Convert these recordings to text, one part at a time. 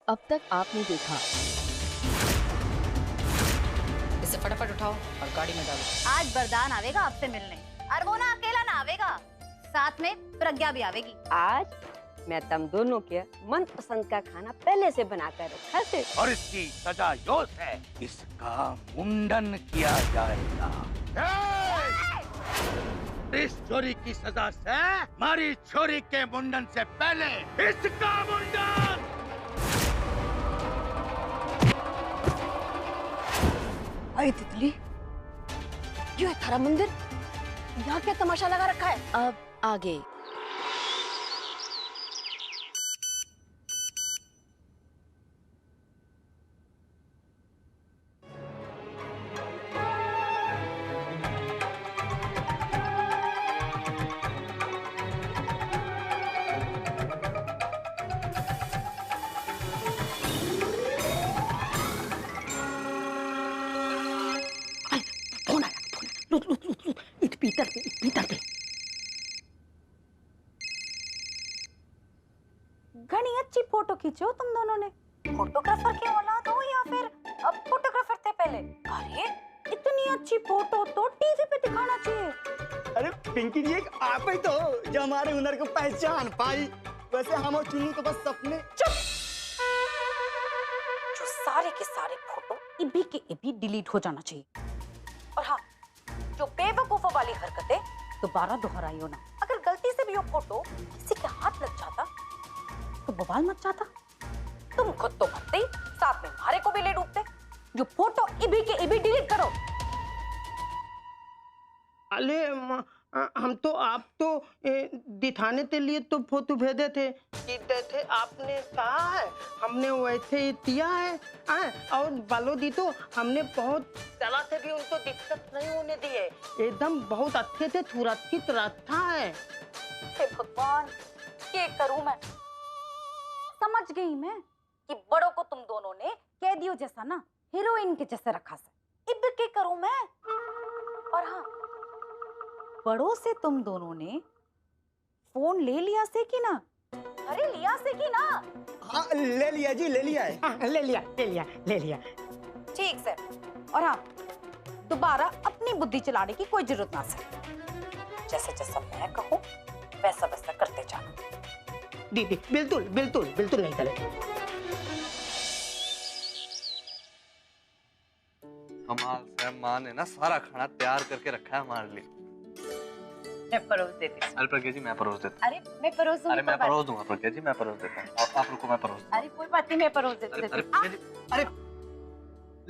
अब तक आपने देखा। इसे फटाफट उठाओ और गाड़ी में डालो। आज वरदान आवेगा आपसे मिलने, और वो ना अकेला ना आवेगा, साथ में प्रज्ञा भी आवेगी। आज मैं तुम दोनों के मन पसंद का खाना पहले से बनाकर रखा है और इसकी सजा यो है, इसका मुंडन किया जाएगा। इस छोरी की सजा से हमारी छोरी के मुंडन से पहले इसका मुंडन। अरे तितली, ये है थारा मंदिर, यहाँ क्या तमाशा लगा रखा है? अब आगे। घनी अच्छी फोटो खींचो तुम दोनों ने। फोटोग्राफर की औलाद हो या फिर अब फोटोग्राफर थे पहले? अरे इतनी अच्छी फोटो तो टीवी पे दिखाना चाहिए। अरे पिंकी जी, एक आप ही तो जो हमारे हुनर को पहचान पाई। वैसे हम और चुन्नू तो बस सपने। चुप! जो सारे के सारे फोटो इबी के इबी डिलीट हो जाना चाहिए। और हाँ, जो बेवकूफों वाली हरकतें दोबारा दोहराइयो ना। अगर गलती से भी वो फोटो किसी के हाथ लग जाता तो बवाल मच जाता। तुम खुद तो मरते ही, साथ में हमारे को भी ले डूबते। जो फोटो इबी के इबी डिलीट करो। अरे हम तो आप तो दिखाने के लिए तो फोटो भेजे थे कि थे, आपने कहा है, हमने वैसे ही दिया है। और बालो दी तो हमने बहुत तरह से भी उनको दिक्कत नहीं होने दी है। एकदम बहुत अच्छे से सुरक्षित रखा है। हे भगवान, क्या करूं मैं? समझ गई मैं कि बड़ों को तुम दोनों ने कैदियों जैसा ना, हीरोइन के जैसे रखा से। इब के करूं मैं? और हाँ, बड़ों से तुम दोनों ने फोन ले लिया से कि ना? अरे लिया से कि ना? हाँ, ले लिया जी, ले लिया है। हाँ, ले लिया। ठीक से। और हाँ, दोबारा अपनी बुद्धि चलाने की कोई जरूरत ना से। जैसे जैसा मैं कहूँ वैसा वैसा करते जाना। दीदी बिल्कुल नहीं चलेगा। कमाल से माँ ने ना सारा खाना तैयार करके रखा है हमारे लिए। मैं परोस देती हूँ। अरे प्रज्ञा जी, मैं परोस देता अरे मैं परोस दूंगी। अरे मैं परोस दूंगा प्रज्ञा जी, मैं परोस देता हूँ। आप रुको, मैं परोस दूंगा। अरे कोई बात नहीं, मैं परोस देती हूँ। अरे प्रज्ञा जी, अरे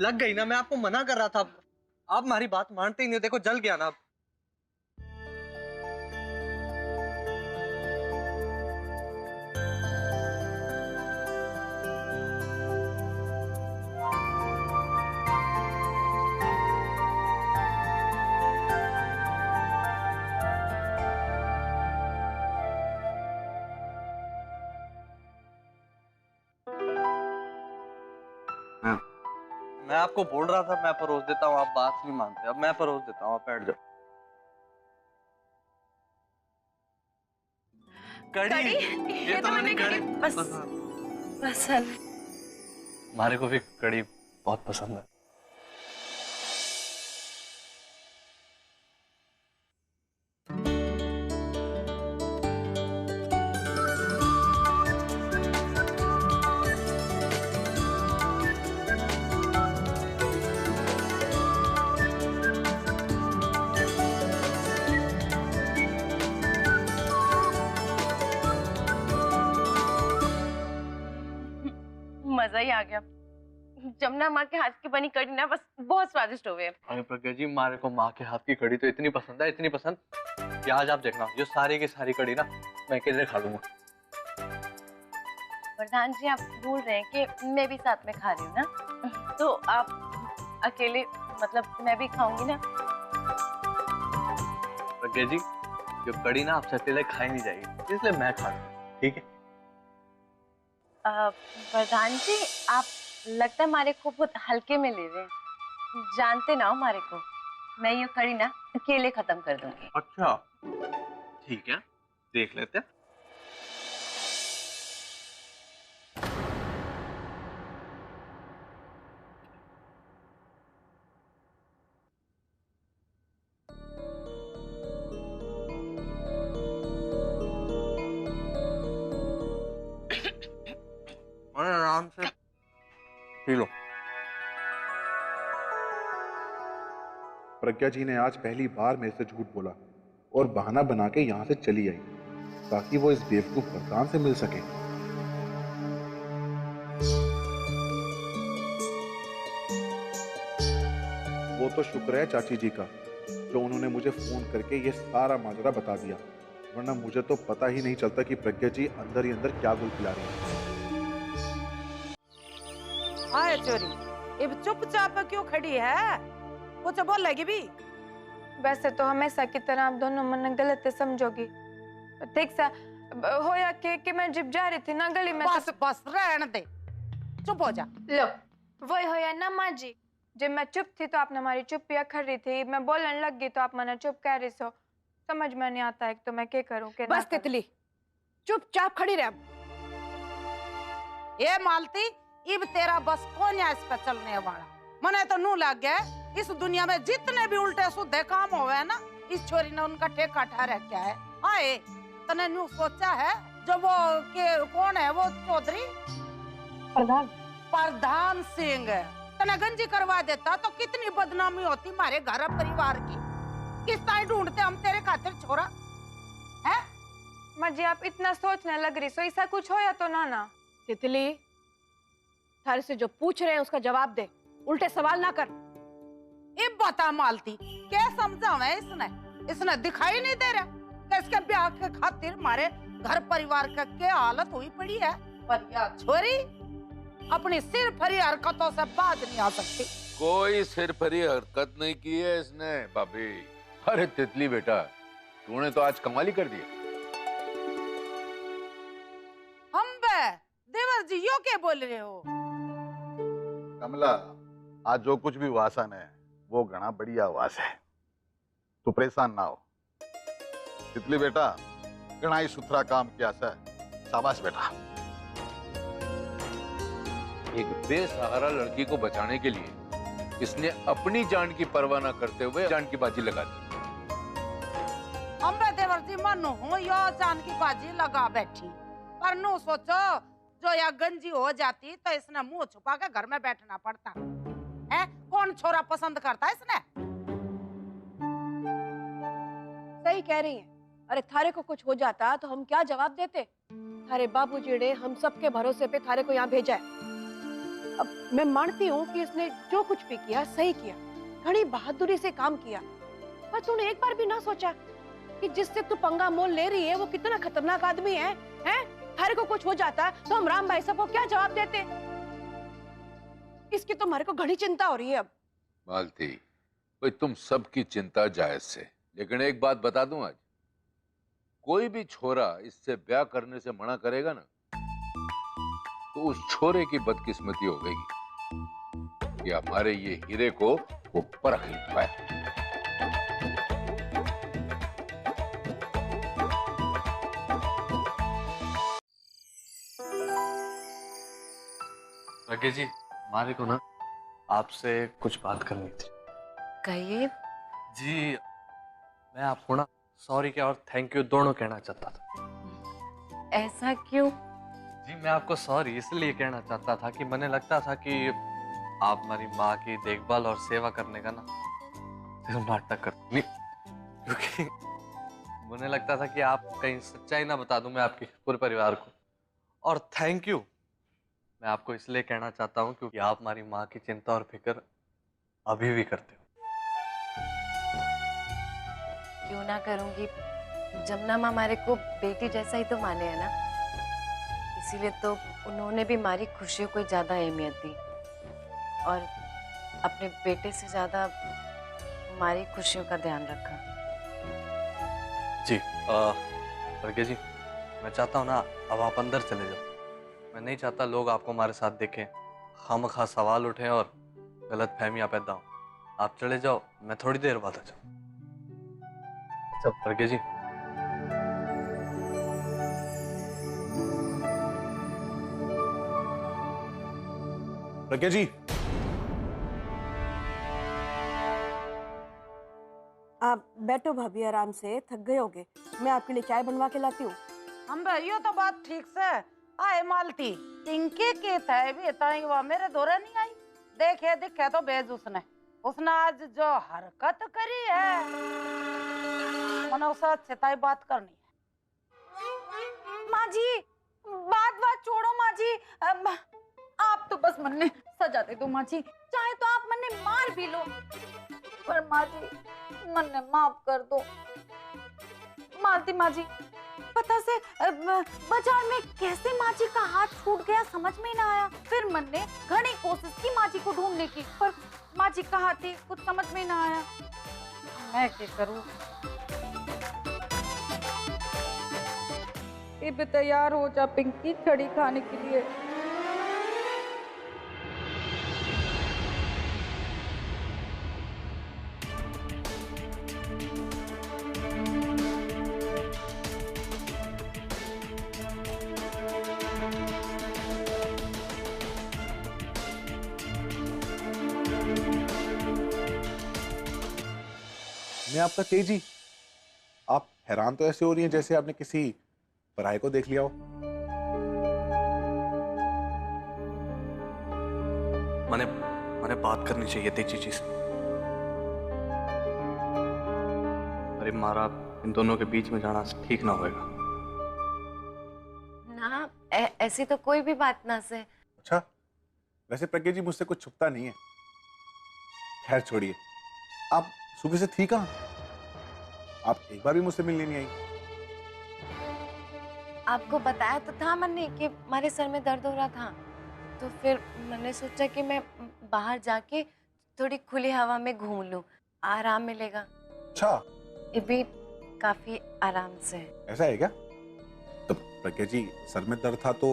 लग गई ना, मैं आपको मना कर रहा था। आप हमारी बात मानते ही नहीं। देखो जल गया ना। मैं आपको बोल रहा था मैं परोस देता हूँ, आप बात नहीं मानते। अब मैं परोस देता हूँ, आप बैठ जाओ। कड़ी, ये तो मैंने कड़ी पसंद। हमारे को भी कड़ी बहुत पसंद है। मजा ही आ गया। जमुना माँ के हाथ की बनी कड़ी ना बस बहुत स्वादिष्ट हो गए। अरे प्रज्ञा जी, हमारे को माँ के हाथ की कड़ी तो इतनी पसंद है, इतनी पसंद कि आज आप देखना, जो सारी की सारी कड़ी ना मैं अकेले खा लूंगा। प्रधान जी, आप भूल रहे हैं कि मैं भी साथ में खा रही हूँ ना, तो आप अकेले मतलब मैं भी खाऊंगी ना। प्रज्ञा जी, जो कड़ी ना आपसे अकेले खाई नहीं जाएगी, इसलिए मैं खा लूंगा, ठीक है? प्रधान जी, आप लगता है हमारे को बहुत हल्के में ले रहे हैं। जानते ना हो हमारे को, मैं ये कड़ी ना अकेले खत्म कर दूंगी। अच्छा ठीक है, देख लेते हैं। अरे आराम से पी लो। प्रज्ञा जी ने आज पहली बार मेरे से झूठ बोला और बहाना बना के यहाँ से चली आई ताकि वो इस बेवकूफ फरसान से मिल सके। वो तो शुक्र है चाची जी का जो उन्होंने मुझे फोन करके ये सारा माजरा बता दिया, वरना मुझे तो पता ही नहीं चलता कि प्रज्ञा जी अंदर ही अंदर क्या गुल खिला रही है। आए चोरी, ये चुपचाप क्यों खड़ी है? कुछ बोलेगी भी? वैसे तो हमेशा की तरह आप दोनों मन गलत समझोगी। ठीक सा होया कि मैं जब जा रही थी ना गली में बस बस रहने दे, चुप हो जा। लो वही होया ना माँ जी, जब मैं चुप थी तो आपने हमारी चुप्पी अखड़ रही थी, मैं बोलने लग गई तो आप मना चुप कह रही सो। समझ में नहीं आता है तो मैं क्या करूं के बस तितली चुपचाप खड़ी रह। ये मालती इब तेरा बस कौन है इस पे चलने वाला? मने तो नू लग गया इस दुनिया में जितने भी उल्टे सीधे काम होवे ना, इस छोरी ने उनका ठेका ठहरा क्या है? आए तने नू सोचा है जो वो के कौन है वो चौधरी प्रधान सिंह तने गंजी करवा देता तो कितनी बदनामी होती हमारे घर परिवार की। किस तरह ढूंढते हम तेरे खातिर छोरा है? माँ जी आप इतना सोचने लग रही सो ऐसा कुछ होया तो ना। तितली थारे से जो पूछ रहे हैं उसका जवाब दे, उल्टे सवाल ना कर। अब बता मालती क्या समझावे इसने दिखाई नहीं दे रहा कि इसके ब्याह के खातिर हमारे घर परिवार का क्या हालत हुई पड़ी है। पर यह छोरी अपनी सिर फरी हरकतों से बाज नहीं आ सकती। कोई सिर फरी हरकत नहीं की है इसने भाभी। अरे तितली बेटा तूने तो आज कमाल ही कर दिया। हम बे देवर जी यो क्या बोल रहे हो? कमला आज जो कुछ भी वासन है वो घना बढ़िया वास है, तू परेशान ना हो। तितली बेटा घना ही सुथरा काम किया से, शाबाश बेटा। एक बेसहारा लड़की को बचाने के लिए इसने अपनी जान की परवाह न करते हुए जान की बाजी लगा दी। हम बे देवर जी मानो हूँ यो जान की बाजी लगा बैठी, पर नू सोचो जो या गंजी हो जाती तो इसने मुंह छुपा के घर में बैठना पड़ता है। कौन छोरा पसंद करता है इसने? सही कह रही है। अरे थारे को कुछ हो जाता तो हम क्या जवाब देते? थारे बाबूजी ने हम सबके भरोसे पे थारे को यहाँ भेजा है। अब मैं मानती हूँ कि इसने जो कुछ भी किया सही किया, घनी बहादुरी से काम किया, पर तूने एक बार भी ना सोचा कि जिससे तू पंगा मोल ले रही है वो कितना खतरनाक आदमी है? हैं? थारे को कुछ हो जाता तो हम राम भाई साहब को क्या जवाब देते? इसकी तो हमारे को घनी चिंता हो रही है अब। मालती भाई तुम सबकी चिंता जायज से, लेकिन एक बात बता दूं, आज कोई भी छोरा इससे ब्याह करने से मना करेगा ना तो उस छोरे की बदकिस्मती हो गई कि हमारे ये हीरे को वो परख नहीं पाया। प्रज्ञा जी हमारे को ना आपसे कुछ बात करनी थी। कहिए। जी मैं आपको ना सॉरी क्या और थैंक यू दोनों कहना चाहता था। ऐसा क्यों? जी मैं आपको सॉरी इसलिए कहना चाहता था कि मैंने लगता था कि आप हमारी माँ की देखभाल और सेवा करने का ना नाटक करते नहीं, क्योंकि मुझे लगता था कि आप कहीं सच्चाई ना बता दूं मैं आपके पूरे परिवार को। और थैंक यू मैं आपको इसलिए कहना चाहता हूँ क्योंकि आप हमारी माँ की चिंता और फिक्र अभी भी करते हो। क्यों ना करूंगी, जमुना माँ हमारे को बेटी जैसा ही तो माने है ना, इसीलिए तो उन्होंने भी हमारी खुशियों को ज्यादा अहमियत दी और अपने बेटे से ज्यादा हमारी खुशियों का ध्यान रखा। जी प्रज्ञा जी मैं चाहता हूँ ना अब आप अंदर चले जाओ। मैं नहीं चाहता लोग आपको हमारे साथ देखें, खामखा सवाल उठें और गलत फहमियाँ पैदा हो। आप चले जाओ, मैं थोड़ी देर बाद आ जाऊँ। अच्छा प्रज्ञा जी। प्रज्ञा जी आप बैठो भाभी, आराम से, थक गए होगे। मैं आपके लिए चाय बनवा के लाती हूँ। हम यो तो बात ठीक से आए मालती पिंकी की थे भी ताई वो मेरे दौरे नहीं आई। देखे दिखे तो बेज उसने आज जो हरकत करी है मैंने उससे अच्छे बात करनी है। माँ जी बात छोड़ो माँ जी, आप तो बस मन ने सजा दे दो माँ जी, चाहे तो आप मन ने मार भी लो, पर माँ जी मन ने माफ कर दो। मालती माँ जी पता से बाजार में कैसे माँ जी का हाथ छूट गया समझ में ना आया। फिर मन ने घनी कोशिश की माँ जी को ढूंढने की, पर माँ जी कहाँ थी कुछ समझ में ना आया। मैं क्या करूँ? अब तैयार हो जा पिंकी छड़ी खाने के लिए। मैं आपका तेजी, आप हैरान तो ऐसे हो रही हैं जैसे आपने किसी पराये को देख लिया हो। मैंने बात करनी चाहिए तेजी जी से। अरे मारा इन दोनों के बीच में जाना ठीक ना होएगा। ना ऐसी तो कोई भी बात ना से। अच्छा, वैसे प्रज्ञा जी मुझसे कुछ छुपता नहीं है। खैर छोड़िए, आप सुबह से थी कहाँ? आप एक बार भी मुझसे मिलने नहीं आई। आपको बताया तो था मैंने कि हमारे सर में दर्द हो रहा था, तो फिर मैंने सोचा कि मैं बाहर जाके थोड़ी खुली हवा में घूम लूं, आराम मिलेगा। अच्छा, ये भी काफी आराम से है। ऐसा है क्या? तो प्रज्ञा जी सर में दर्द था तो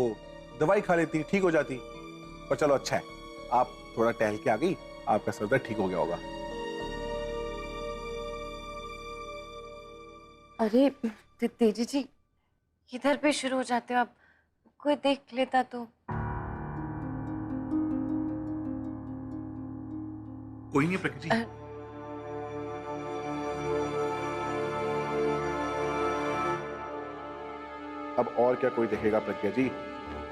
दवाई खा लेती, ठीक हो जाती। पर चलो अच्छा है, आप थोड़ा टहल के आ गई, आपका सर दर्द ठीक हो गया होगा। अरे तेजी जी किधर पे शुरू हो जाते हो आप? कोई देख लेता तो। कोई नहीं प्रज्ञा जी। अब और क्या कोई देखेगा प्रज्ञा जी,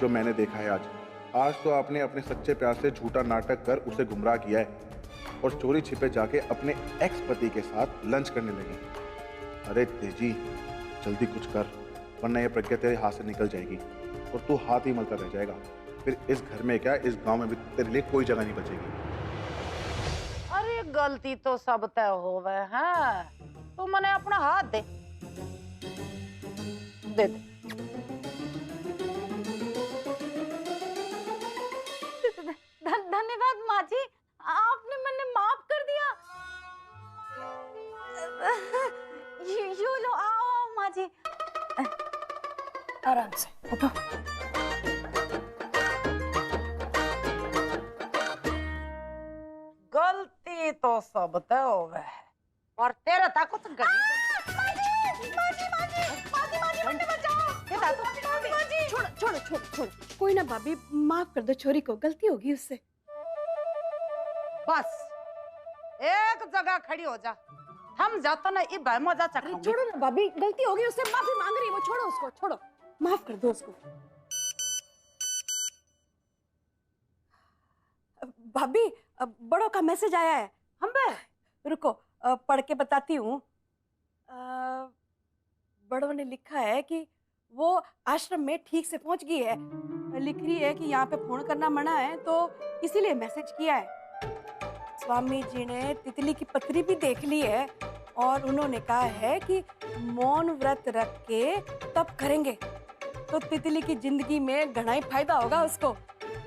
जो मैंने देखा है आज तो आपने अपने सच्चे प्यार से झूठा नाटक कर उसे गुमराह किया है और चोरी छिपे जाके अपने एक्स पति के साथ लंच करने लगी। अरे तेजी जल्दी कुछ कर, वरना ये प्रज्ञा तेरे हाथ से निकल जाएगी और तू हाथ ही मलता रह जाएगा। फिर इस घर में क्या, इस गांव में भी तेरे लिए कोई जगह नहीं बचेगी। अरे गलती तो सब तय होवे है, तू मने अपना हाथ दे दे दे। धन्यवाद माँ जी, आपने मैंने माफ कर दिया। यू लो, आओ माँ जी, आराम से उठो। गलती तो सब तय होवे और तेरे तक कुछ छोड़ कोई ना भाभी, माफ कर दो छोरी को, गलती होगी उससे। बस एक जगह खड़ी हो जा, हम जाता ना ये मजा चखाऊंगी। छोड़ो ना भाभी, गलती होगी उससे, माफी मांग रही है वो, छोड़ो उसको, छोड़ो, माफ कर दो उसको। भाभी बड़ों का मैसेज आया है हम पे, रुको पढ़ के बताती हूँ। बड़ों ने लिखा है कि वो आश्रम में ठीक से पहुंच गई है। लिख रही है कि यहाँ पे फोन करना मना है, तो इसीलिए मैसेज किया है। स्वामी जी ने तितली की पत्री भी देख ली है और उन्होंने कहा है कि मौन व्रत रख के तप करेंगे तो तितली की जिंदगी में घना ही फायदा होगा उसको,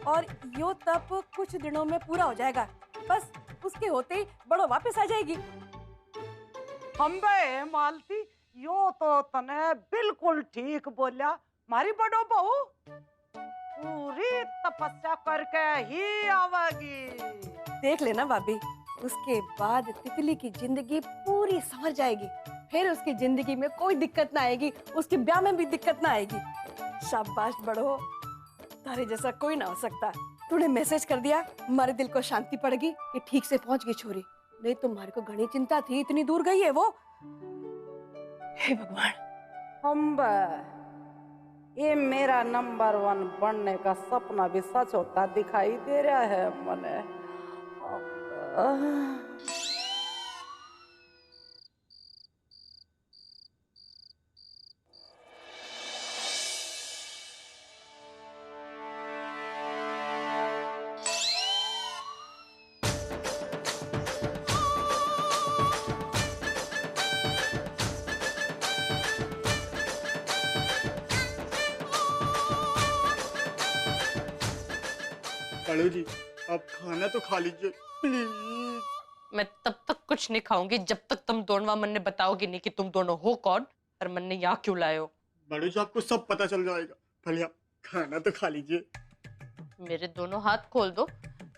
और यो तप कुछ दिनों में पूरा हो जाएगा। बस उसके होते ही बड़ो वापस आ जाएगी। हम बे मालती, यो तो तने बिल्कुल ठीक बोलिया। मारी बड़ो बहू पूरी तपस्या करके ही आवेगी। देख लेना भाभी, उसके बाद तितली की जिंदगी पूरी संवर जाएगी, फिर उसकी जिंदगी में कोई दिक्कत ना आएगी, उसके ब्याह में भी दिक्कत ना आएगी। शाबाश बड़ो, तारे जैसा कोई ना हो सकता। तूने मैसेज कर दिया, हमारे दिल को शांति पड़ेगी कि ठीक से पहुंच गई छोरी, नहीं तुम्हारे को घनी चिंता थी, इतनी दूर गई है वो। हे भगवान। हम ये मेरा नंबर 1 बनने का सपना भी सच होता दिखाई दे रहा है मने। कालू जी आप खाना तो खा लीजिए प्लीज। मैं तब तक कुछ नहीं खाऊंगी जब तक तुम दोनों मन ने बताओगी नहीं कि तुम दोनों हो कौन और मन ने यहाँ क्यों लाए हो। बड़ू जी आपको सब पता चल जाएगा, पहले आप खाना तो खा लीजिए। मेरे दोनों हाथ खोल दो,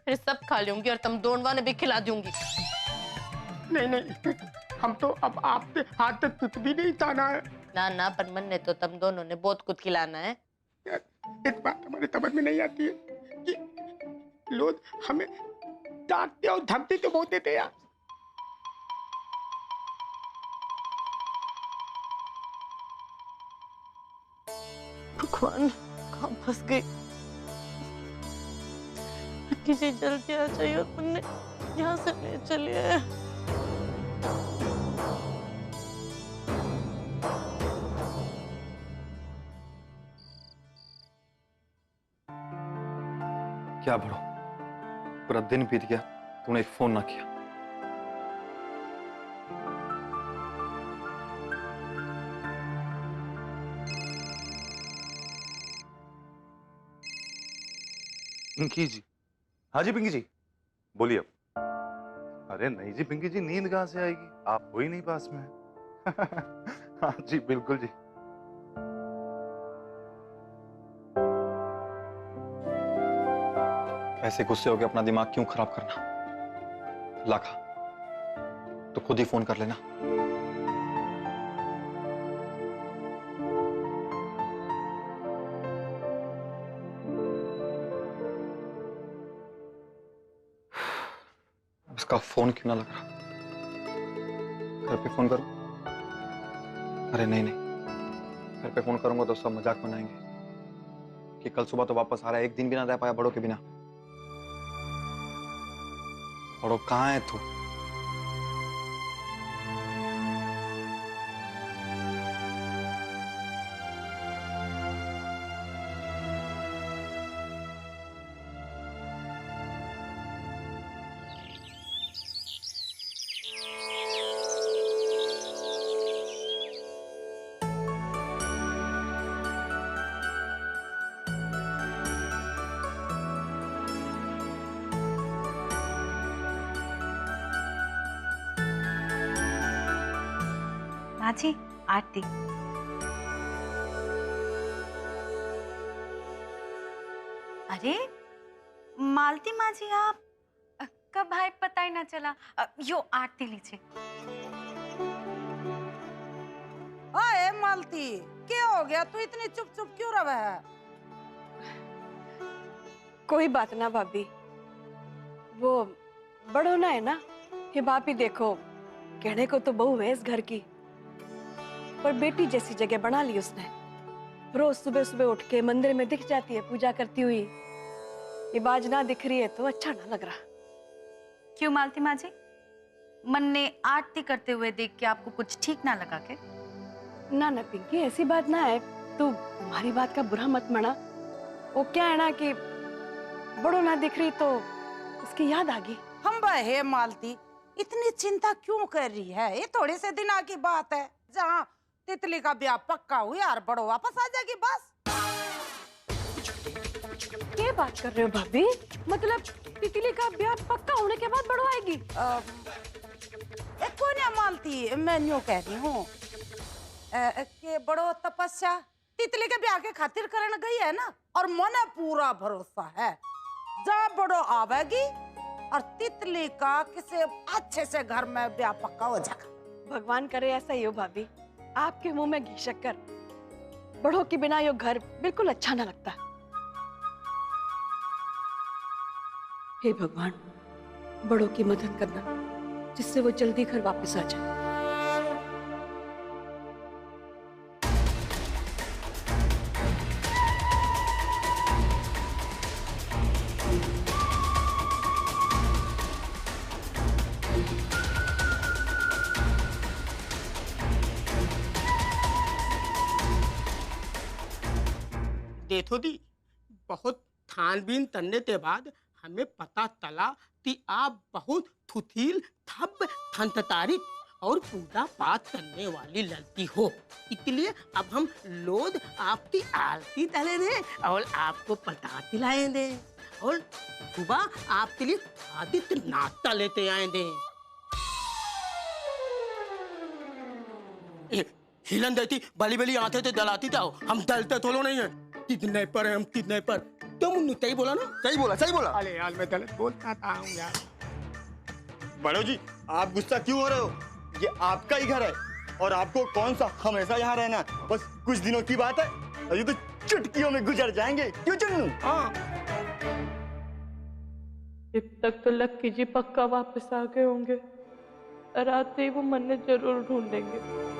फिर सब खा लूंगी और तुम दोनों ने भी खिला दूंगी। नहीं नहीं, हम तो अब आपके हाथ तक कुछ भी नहीं ताना है। ना ना, पर मन ने तो तुम दोनों ने बहुत कुछ खिलाना है। एक बात हमारे समझ में नहीं आती है कि लोग हमें डांटते और धमकी तो बहुत देते यार। भगवान, कहाँ फंस गई। किसी जल्दी आ जाइए और तुमने यहाँ से ले चलिए। क्या बड़ो, पूरा दिन बीत गया, तूने एक फोन ना किया। पिंकी जी। हाँ जी पिंकी जी, बोलिए। अरे नहीं जी पिंकी जी, नींद कहाँ से आएगी, आप हो ही नहीं पास में। हाँ जी बिल्कुल जी। ऐसे गुस्से होकर अपना दिमाग क्यों खराब करना। लाखा, तो खुद ही फोन कर लेना। इसका फोन क्यों ना लग रहा। घर पे फोन करूं? अरे नहीं नहीं, घर पे फोन करूंगा तो सब मजाक बनाएंगे कि कल सुबह तो वापस आ रहा है, एक दिन भी ना रह पाया बड़ों के बिना। बड़ो कहाँ है तू? माँ जी, आरती। अरे मालती माँ जी, आप कब आए पता ही ना चला। यो आरती लीजिए। अरे मालती, क्या हो गया? तू इतनी चुप चुप क्यों रहा है? कोई बात ना भाभी, वो बड़ो ना है ना कि भाभी देखो, कहने को तो बहू है इस घर की, पर बेटी जैसी जगह बना ली उसने। रोज सुबह सुबह उठ के मंदिर में दिख जाती है पूजा करती हुई। ये बाज ना दिख रही है तो अच्छा ना लग रहा। क्यों मालती माँ जी, मन ने आरती करते हुए देख के आपको कुछ ठीक ना लगा के? ना ना पिंकी, ऐसी बात ना है, तू हमारी बात का बुरा मत माना। वो क्या है ना कि बड़ो ना दिख रही तो उसकी याद आ गई। हम है मालती, इतनी चिंता क्यों कर रही है? ये थोड़े से दिनों की बात है, जहाँ तितली का ब्याह पक्का हुआ और बड़ो वापस आ जाएगी बस। क्या बात कर रहे हो भाभी? मतलब तितली का ब्याह पक्का होने के बाद बड़ो आएगी? कौन है मालती, मैं यूं कह रही हूँ कि बड़ो तपस्या तितली के ब्याह के खातिर करने गई है ना, और मने पूरा भरोसा है जब बड़ो आवेगी और तितली का किसी अच्छे से घर में ब्याह पक्का हो जाएगा। भगवान करे ऐसा ही हो भाभी। आपके मुंह में घी शक्कर, बड़ों के बिना यो घर बिल्कुल अच्छा ना लगता। हे भगवान, बड़ों की मदद करना जिससे वो जल्दी घर वापस आ जाए। देखो दी, बहुत छानबीन करने के बाद हमें पता चला कि आप बहुत थुथील थब थंततारिक और पूजा पाठ करने वाली लड़की हो, इसलिए अब हम लोग आपकी आरती डाले दे और आपको प्रसाद खिलाए दे और सुबह आपके लिए स्वादिष्ट नाश्ता लेते आए दे। हिलन देती बली बली आंखें तो दलाती जाओ, हम दलते थोड़ो नहीं है, कितने पर है हम कितने पर। तुम सही बोला ना? सही बोला सही बोला। अरे यार मैं गलत बोलता था हूँ यार। बड़ो जी आप गुस्सा क्यों हो रहे हो? ये आपका ही घर है और आपको कौन सा हमेशा यहाँ रहना, बस कुछ दिनों की बात है, अभी तो चुटकियों में गुजर जाएंगे, क्यों चुन्नू? हाँ। जब तक तो लक्की जी पक्का वापस आ गए होंगे, रात ही वो मन्नत जरूर ढूंढेंगे।